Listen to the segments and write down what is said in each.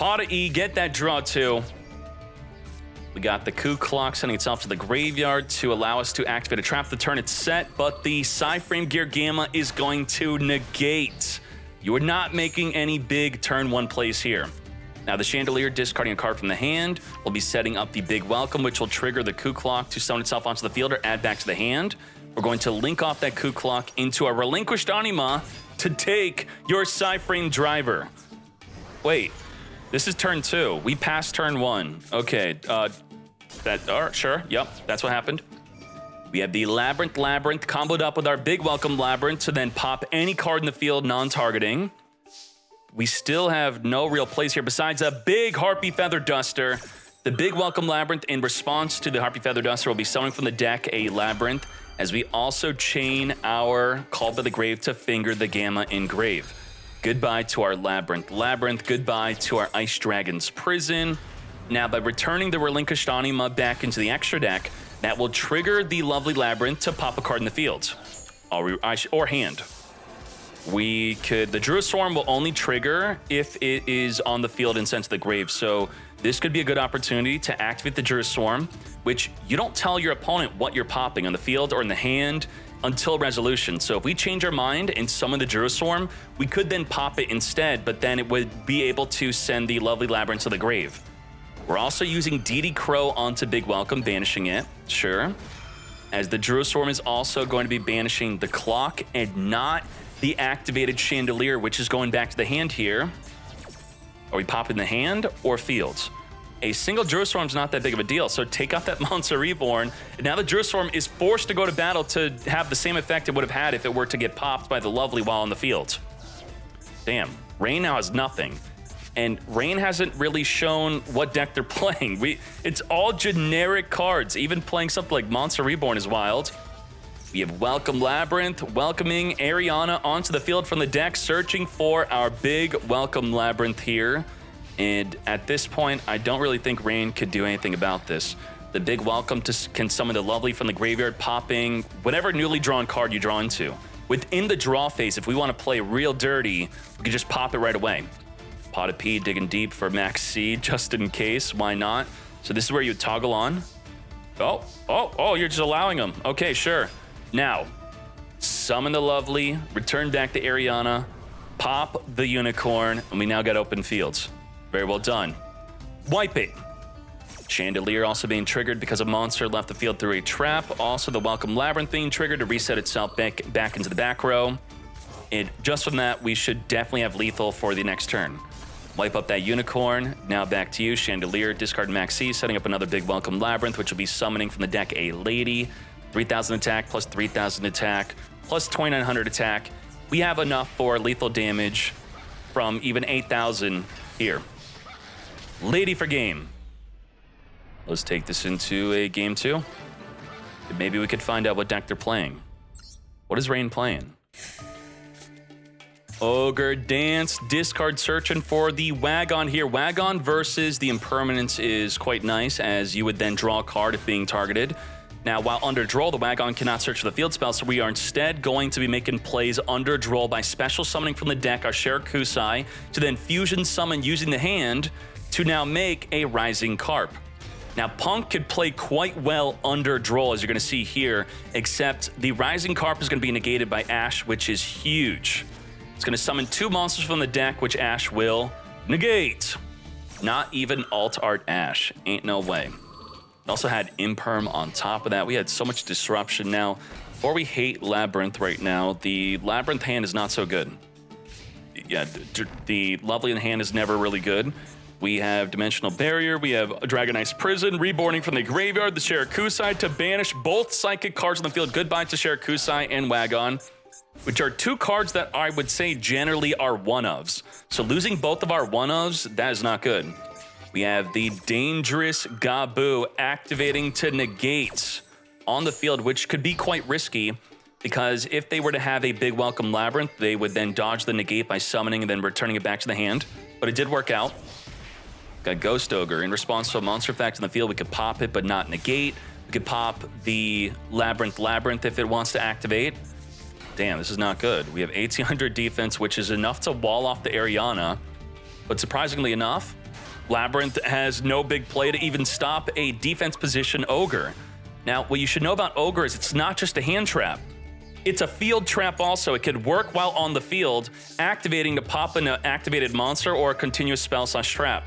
Paw to E, get that draw 2. We got the Coup Clock sending itself to the graveyard to allow us to activate a trap the turn it's set, but the Psy-Frame Gear Gamma is going to negate. You are not making any big turn 1 plays here. Now the Chandelier, discarding a card from the hand, will be setting up the Big Welcome, which will trigger the Coup Clock to summon itself onto the field or add back to the hand. We're going to link off that Coup Clock into a Relinquished Anima to take your Psy-Frame Driver. Wait. This is turn 2. We passed turn 1. Okay, sure, yep, that's what happened. We have the Labyrinth comboed up with our Big Welcome Labyrinth to then pop any card in the field non-targeting. We still have no real plays here besides a big Harpy Feather Duster. The Big Welcome Labyrinth, in response to the Harpy Feather Duster, will be summoning from the deck a Labyrinth, as we also chain our Call by the Grave to finger the Gamma Engrave. Goodbye to our Labyrinth, goodbye to our Ice Dragon's Prison. Now, by returning the Relinquished Anima back into the extra deck, that will trigger the lovely Labyrinth to pop a card in the field, or hand. The Druid Swarm will only trigger if it is on the field and sent to the grave, so this could be a good opportunity to activate the Druid Swarm, which you don't tell your opponent what you're popping on the field or in the hand until resolution. So if we change our mind and summon the Druid Swarm, we could then pop it instead, but then it would be able to send the lovely Labyrinth to the grave. We're also using DD Crow onto Big Welcome, banishing it, sure. As the Druid Swarm is also going to be banishing the Clock and not the activated Chandelier, which is going back to the hand here. Are we popping the hand or fields? A single Druid Swarm is not that big of a deal, so take out that Monster Reborn. And now the Druid Swarm is forced to go to battle to have the same effect it would have had if it were to get popped by the lovely while on the field. Damn, Rain now has nothing. And Rain hasn't really shown what deck they're playing. It's all generic cards. Even playing something like Monster Reborn is wild. We have Welcome Labyrinth, welcoming Ariana onto the field from the deck, searching for our big Welcome Labyrinth here. And at this point, I don't really think Rain could do anything about this. The Big Welcome can summon the lovely from the graveyard, popping whatever newly drawn card you draw into. Within the draw phase, if we want to play real dirty, we can just pop it right away. Pot of P, digging deep for Max C, just in case, why not? So this is where you toggle on. Oh, you're just allowing them. Okay, sure. Now, summon the lovely, return back to Ariana, pop the Unicorn, and we now got open fields. Very well done. Wipe it. Chandelier also being triggered because a monster left the field through a trap. Also the Welcome Labyrinth being triggered to reset itself back into the back row. And just from that, we should definitely have lethal for the next turn. Wipe up that Unicorn. Now back to you, Chandelier, discard Maxi, setting up another big Welcome Labyrinth, which will be summoning from the deck a Lady. 3,000 attack plus 3,000 attack plus 2,900 attack. We have enough for lethal damage from even 8,000 here. Lady for game. Let's take this into a game 2. Maybe we could find out what deck they're playing. What is Rain playing? Ogre Dance, discard, searching for the Wagon here. Wagon versus the Impermanence is quite nice, as you would then draw a card if being targeted. Now, while under draw, the Wagon cannot search for the field spell, so we are instead going to be making plays under draw by special summoning from the deck our Shirakusai to then fusion summon using the hand to now make a Rising Carp. Now, Punk could play quite well under draw, as you're going to see here, except the Rising Carp is going to be negated by Ash, which is huge. It's going to summon 2 monsters from the deck, which Ash will negate. Not even Alt Art Ash. Ain't no way. We also had Imperm on top of that. We had so much disruption. Now, before we hate Labyrinth right now, the Labyrinth hand is not so good. Yeah, the lovely in hand is never really good. We have Dimensional Barrier, we have Dragon Ice Prison, reborning from the graveyard, the Shirakusai to banish both psychic cards on the field. Goodbye to Shirakusai and Wagon, which are 2 cards that I would say generally are one-ofs. So losing both of our one-ofs, that is not good. We have the Dangerous Gabu activating to negate on the field, which could be quite risky because if they were to have a big Welcome Labyrinth, they would then dodge the negate by summoning and then returning it back to the hand. But it did work out. Got Ghost Ogre. In response to a monster effect in the field, we could pop it but not negate. We could pop the Labyrinth if it wants to activate. Damn, this is not good. We have 1,800 defense, which is enough to wall off the Ariana. But surprisingly enough, Labyrinth has no big play to even stop a defense position Ogre. Now, what you should know about Ogre is it's not just a hand trap. It's a field trap also. It could work while on the field, activating to pop an activated monster or a continuous spell/trap.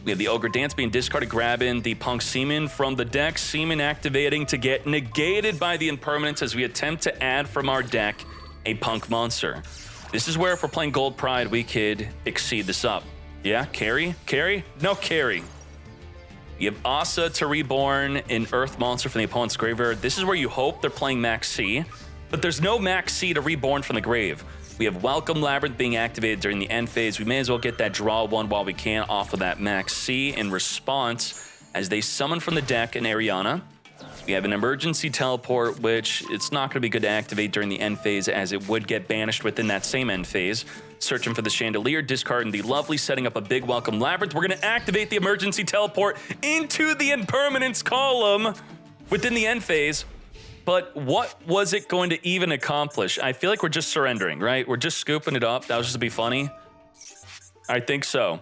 We have the Ogre Dance being discarded, grabbing the Punk Seaman from the deck. Seaman activating to get negated by the impermanence as we attempt to add from our deck a Punk monster. This is where if we're playing Gold Pride, we could exceed this up. Yeah, carry? Carry? No carry. You have Asa to reborn an Earth monster from the opponent's graveyard. This is where you hope they're playing Max C, but there's no Max C to reborn from the grave. We have Welcome Labyrinth being activated during the end phase. We may as well get that draw one while we can off of that Max C in response as they summon from the deck an Ariana. We have an emergency teleport, which it's not going to be good to activate during the end phase as it would get banished within that same end phase. Searching for the Chandelier, discarding the Lovely, setting up a big Welcome Labyrinth. We're going to activate the emergency teleport into the impermanence column within the end phase. But what was it going to even accomplish? I feel like we're just surrendering, right? We're just scooping it up. That was just to be funny. I think so.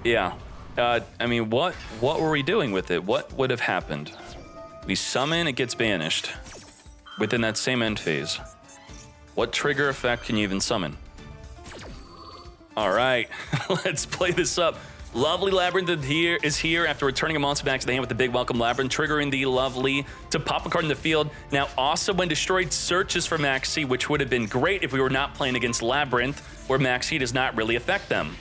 Yeah. I mean, what were we doing with it? What would have happened? We summon, it gets banished within that same end phase. What trigger effect can you even summon? All right, let's play this up. Lovely Labyrinth is here after returning a monster back to the hand with the big Welcome Labyrinth, triggering the Lovely to pop a card in the field. Now, also when destroyed, searches for Max C, which would have been great if we were not playing against Labyrinth, where Max C does not really affect them.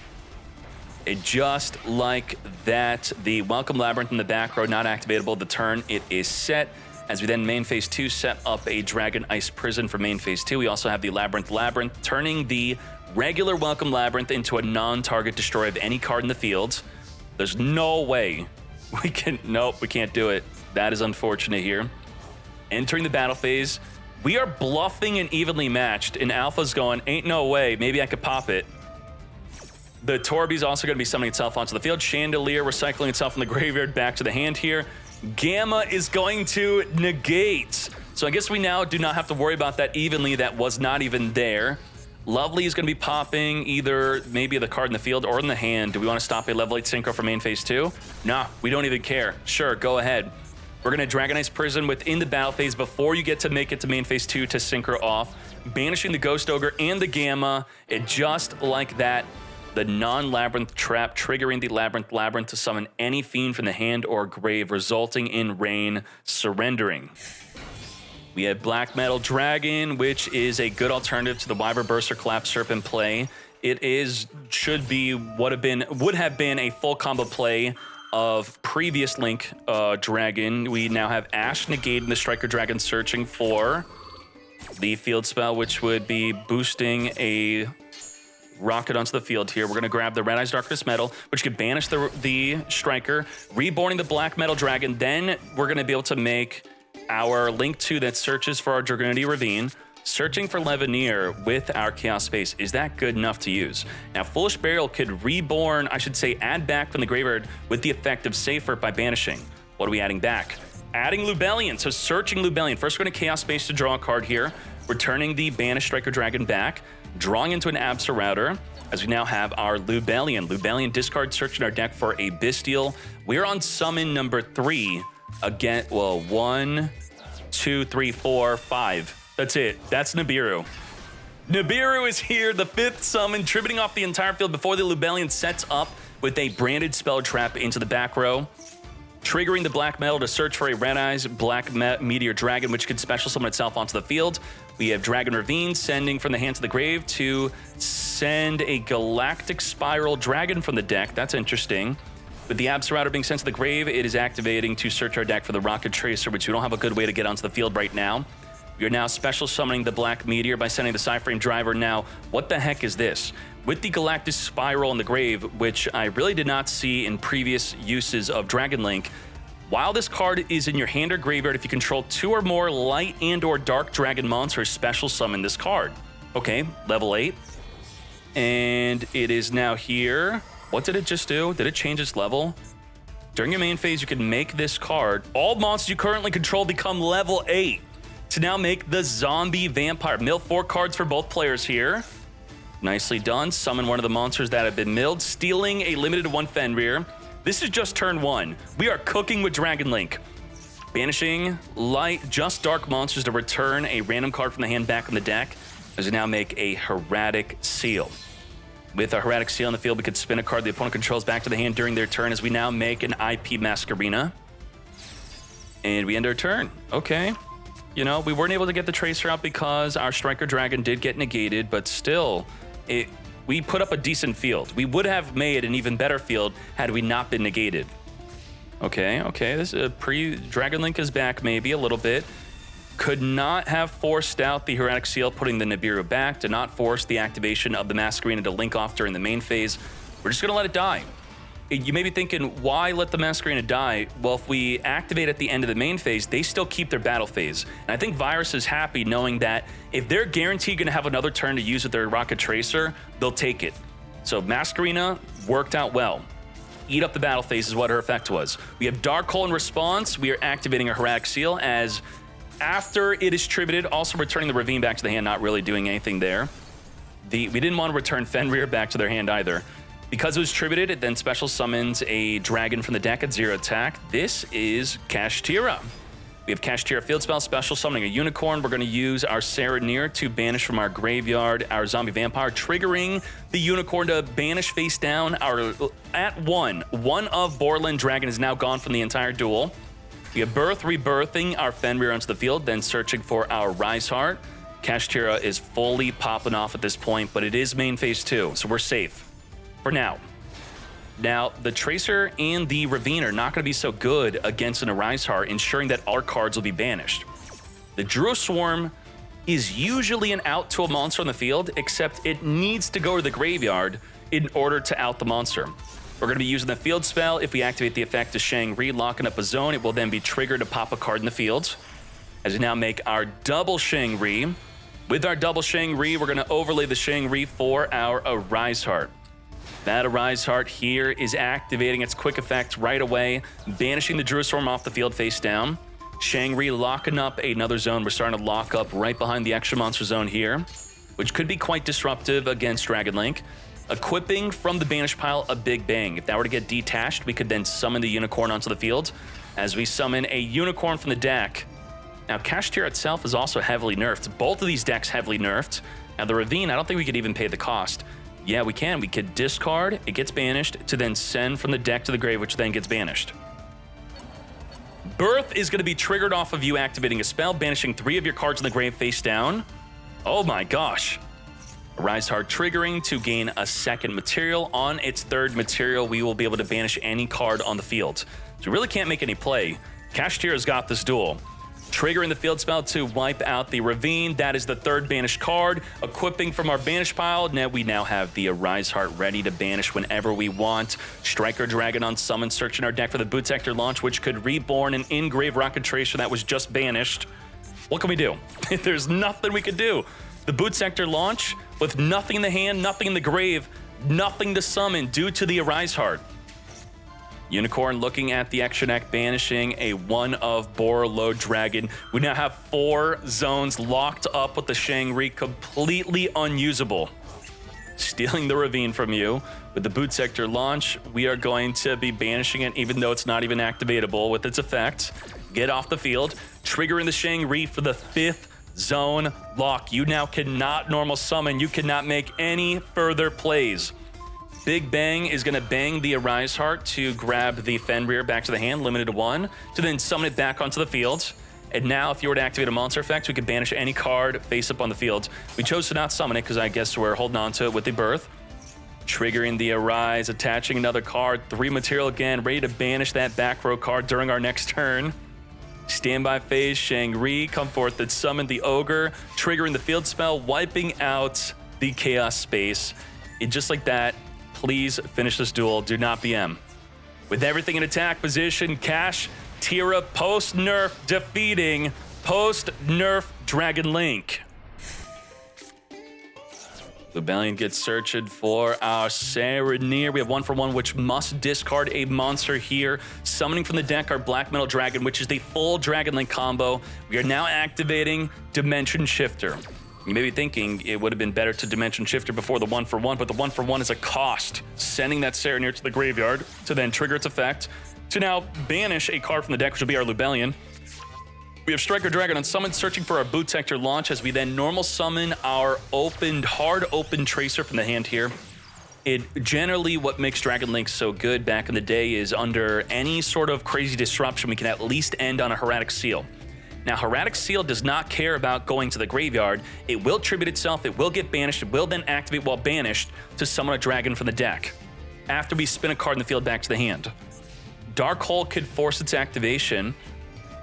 It just like that, the Welcome Labyrinth in the back row, not activatable. The turn it is set. As we then main phase 2 set up a Dragon Ice Prison for main phase 2. We also have the Labyrinth, turning the regular Welcome Labyrinth into a non-target destroy of any card in the field. There's no way we can, nope, we can't do it. That is unfortunate here. Entering the battle phase, we are bluffing and evenly matched, and Alpha's going, ain't no way, maybe I could pop it. The Torby's also going to be summoning itself onto the field. Chandelier recycling itself from the graveyard back to the hand here. Gamma is going to negate. So I guess we now do not have to worry about that evenly. That was not even there. Lovely is going to be popping either maybe the card in the field or in the hand. Do we want to stop a level 8 synchro for main phase 2? Nah, we don't even care. Sure, go ahead. We're going to Dragon Ice Prison within the battle phase before you get to make it to main phase 2 to synchro off. Banishing the Ghost Ogre and the Gamma. It just like that. The non-Labyrinth trap, triggering the Labyrinth to summon any fiend from the hand or grave, resulting in Rain surrendering. We have Black Metal Dragon, which is a good alternative to the Wyvern Burst or Collapse Serpent play. It would have been a full combo play of previous Link Dragon. We now have Ash negating the Striker Dragon, searching for the field spell, which would be boosting a rocket onto the field here. We're going to grab the Red Eyes Darkness Metal, which could banish the Striker, reborning the Black Metal Dragon. Then we're going to be able to make our Link 2 that searches for our Dragonity Ravine, searching for Levineer with our Chaos Space. Is that good enough to use? Now, Foolish Burial could reborn, I should say, add back from the graveyard with the effect of Safer by banishing. What are we adding back? Adding Lubellion, so searching Lubellion. First, we're going to Chaos Space to draw a card here, returning the banished Striker Dragon back, drawing into an Absa Router, as we now have our Lubellion. Lubellion discard, searching our deck for a Bestial. We're on summon number 3. Again, well, 1, 2, 3, 4, 5. That's it. That's Nibiru. Nibiru is here, the 5th summon, tributing off the entire field before the Lubellion sets up with a branded spell trap into the back row. Triggering the Black Metal to search for a Red Eyes Black Meteor Dragon, which could special summon itself onto the field. We have Dragon Ravine sending from the hand to the grave to send a Galactic Spiral Dragon from the deck. That's interesting. With the Absa Router being sent to the grave, it is activating to search our deck for the Rocket Tracer, which we don't have a good way to get onto the field right now. We are now special summoning the Black Meteor by sending the Psyframe Driver. Now, what the heck is this? With the Galactic Spiral in the grave, which I really did not see in previous uses of Dragon Link, while this card is in your hand or graveyard, if you control 2 or more light and or dark dragon monsters, special summon this card. Okay, level 8. And it is now here. What did it just do? Did it change its level? During your main phase, you can make this card. All monsters you currently control become level 8. To now make the Zombie Vampire. Mill 4 cards for both players here. Nicely done. Summon one of the monsters that have been milled, stealing a limited 1 Fenrir. This is just turn 1. We are cooking with Dragon Link. Banishing light, just dark monsters to return a random card from the hand back on the deck, as we now make a Hieratic Seal. With a Hieratic Seal on the field, we could spin a card the opponent controls back to the hand during their turn, as we now make an IP Masquerena. And we end our turn. Okay. You know, we weren't able to get the Tracer out because our Striker Dragon did get negated, but still, we put up a decent field. We would have made an even better field had we not been negated. Okay, this is a Dragon Link is back maybe a little bit. Could not have forced out the Hieratic Seal, putting the Nibiru back. Did not force the activation of the Masquerena to link off during the main phase. We're just gonna let it die. You may be thinking, why let the Masquerena die? Well, if we activate at the end of the main phase, they still keep their battle phase. And I think Virus is happy knowing that if they're guaranteed gonna have another turn to use with their Rocket Tracer, they'll take it. So Masquerena worked out well. Eat up the battle phase is what her effect was. We have Dark Hole in response. We are activating a Hieratic Seal as after it is tributed, also returning the Ravine back to the hand, not really doing anything there. We didn't want to return Fenrir back to their hand either. Because it was tributed, it then special summons a dragon from the deck at 0 attack. This is Kashtira. We have Kashtira field spell, special summoning a unicorn. We're going to use our Serenir to banish from our graveyard our zombie vampire, triggering the unicorn to banish face down our at 1 of Borland Dragon is now gone from the entire duel. We have Birth, rebirthing our Fenrir onto the field, then searching for our Rise Heart. Kashtira is fully popping off at this point, but it is main phase 2, so we're safe for now. Now, the Tracer and the Ravine are not going to be so good against an Arise Heart, ensuring that our cards will be banished. The Druid Swarm is usually an out to a monster on the field, except it needs to go to the graveyard in order to out the monster. We're going to be using the field spell. If we activate the effect of Shang-Ri, locking up a zone, it will then be triggered to pop a card in the field. As we now make our double Shang-Ri. With our double Shang-Ri, we're going to overlay the Shang-Ri for our Arise Heart. That Arise Heart here is activating its quick effect right away, banishing the Druid Swarm off the field face down. Shang-Ri locking up another zone. We're starting to lock up right behind the extra monster zone here, which could be quite disruptive against Dragon Link. Equipping from the banish pile a Big Bang. If that were to get detached, we could then summon the unicorn onto the field as we summon a unicorn from the deck. Now, Kashtira itself is also heavily nerfed. Both of these decks heavily nerfed. Now, the Ravine, I don't think we could even pay the cost. Yeah, we can. We could discard, it gets banished, to then send from the deck to the grave, which then gets banished. Birth is going to be triggered off of you activating a spell, banishing 3 of your cards in the grave face down. Oh my gosh. Rise Heart triggering to gain a second material. On its third material, we will be able to banish any card on the field. So we really can't make any play. Kashtira's got this duel. Triggering the field spell to wipe out the Ravine. That is the third banished card. Equipping from our banish pile. Now we now have the Arise Heart ready to banish whenever we want. Striker Dragon on summon, searching our deck for the Boot Sector launch, which could reborn an in-grave Rocket Tracer that was just banished. What can we do? There's nothing we could do. The Boot Sector launch with nothing in the hand, nothing in the grave, nothing to summon due to the Arise Heart. Unicorn looking at the extra deck, banishing a 1 of Borload Dragon. We now have 4 zones locked up with the Shang-Ri, completely unusable. Stealing the Ravine from you. With the Boot Sector launch, we are going to be banishing it, even though it's not even activatable with its effect. Get off the field, triggering the Shang-Ri for the 5th zone lock. You now cannot normal summon. You cannot make any further plays. Big Bang is going to bang the Arise Heart to grab the Fenrir back to the hand, limited to 1, to then summon it back onto the field. And now, if you were to activate a monster effect, we could banish any card face up on the field. We chose to not summon it because I guess we're holding on to it with the Birth. Triggering the Arise, attaching another card, 3 material again, ready to banish that back row card during our next turn. Standby phase, Shang-Ri, come forth and summon the Ogre, triggering the field spell, wiping out the Chaos Space. And just like that, please finish this duel. Do not BM. With everything in attack position, Kashtira post-nerf defeating post-nerf Dragon Link. Lubellion gets searched for our Serenir. We have 1 for 1, which must discard a monster here. Summoning from the deck our Black Metal Dragon, which is the full Dragon Link combo. We are now activating Dimension Shifter. You may be thinking it would have been better to Dimension Shifter before the 1-for-1, but the 1-for-1 is a cost. Sending that Serenir to the graveyard to then trigger its effect, to now banish a card from the deck, which will be our Lubellion. We have Striker Dragon on summon, searching for our Boot Sector launch as we then normal summon our hard open Tracer from the hand here. Generally, what makes Dragon Link so good back in the day is under any sort of crazy disruption, we can at least end on a Hieratic Seal. Now, Hieratic Seal does not care about going to the graveyard. It will tribute itself, it will get banished, it will then activate while banished to summon a dragon from the deck after we spin a card in the field back to the hand. Dark Hole could force its activation,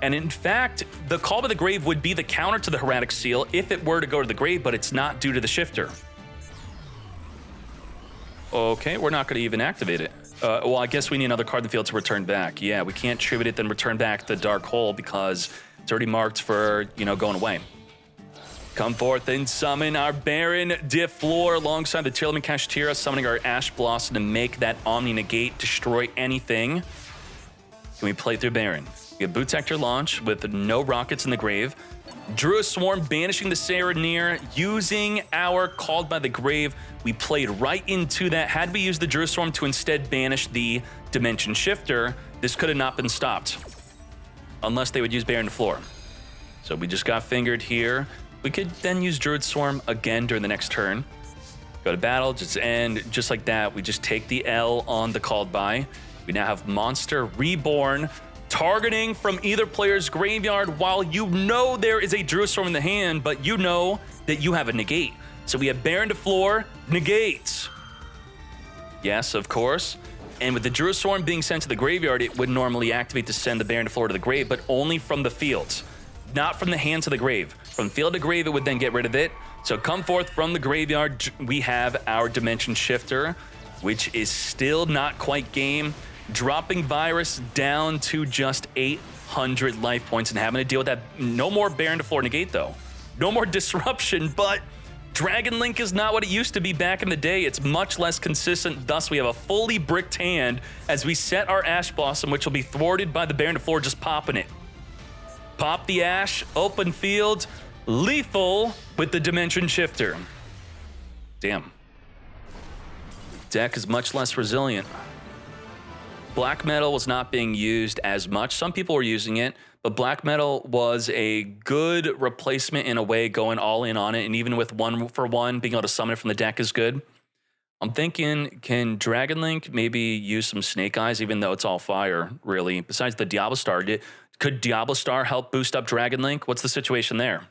and in fact, the Call by the Grave would be the counter to the Hieratic Seal if it were to go to the grave, but it's not due to the Shifter. Okay, we're not going to even activate it. Well, I guess we need another card in the field to return back. Yeah, we can't tribute it, then return back the Dark Hole because it's already marked for, going away. Come forth and summon our Baron de Fleur alongside the Tearlament Kashtira, summoning our Ash Blossom to make that Omni Negate destroy anything. Can we play through Baron? We have Boot Sector launch with no rockets in the grave. Druid Swarm banishing the Serenir, using our Called by the Grave. We played right into that. Had we used the Druid Swarm to instead banish the Dimension Shifter, this could have not been stopped. Unless they would use Baron de Fleur. So we just got fingered here. We could then use Druid Swarm again during the next turn. Go to battle, just like that, we just take the L on the Called by. We now have Monster Reborn, targeting from either player's graveyard while there is a Druid Storm in the hand, but you know that you have a negate. So we have Baron de Fleur, negates. Yes, of course. And with the Druid Storm being sent to the graveyard, it would normally activate to send the Baron de Fleur to the grave, but only from the field, not from the hand to the grave. From field to grave, it would then get rid of it. So come forth from the graveyard, we have our Dimension Shifter, which is still not quite game. Dropping Virus down to just 800 life points and having to deal with that. No more Baron de Fleur negate, though. No more disruption, but Dragon Link is not what it used to be back in the day. It's much less consistent. Thus, we have a fully bricked hand as we set our Ash Blossom, which will be thwarted by the Baron de Fleur just popping it. Pop the Ash, open field, lethal with the Dimension Shifter. Damn. Deck is much less resilient. Black Metal was not being used as much. Some people were using it, but Black Metal was a good replacement in a way, going all in on it. And even with 1-for-1, being able to summon it from the deck is good. I'm thinking, can Dragon Link maybe use some Snake Eyes, even though it's all fire, really? Besides the Diablo Star, could Diablo Star help boost up Dragon Link? What's the situation there?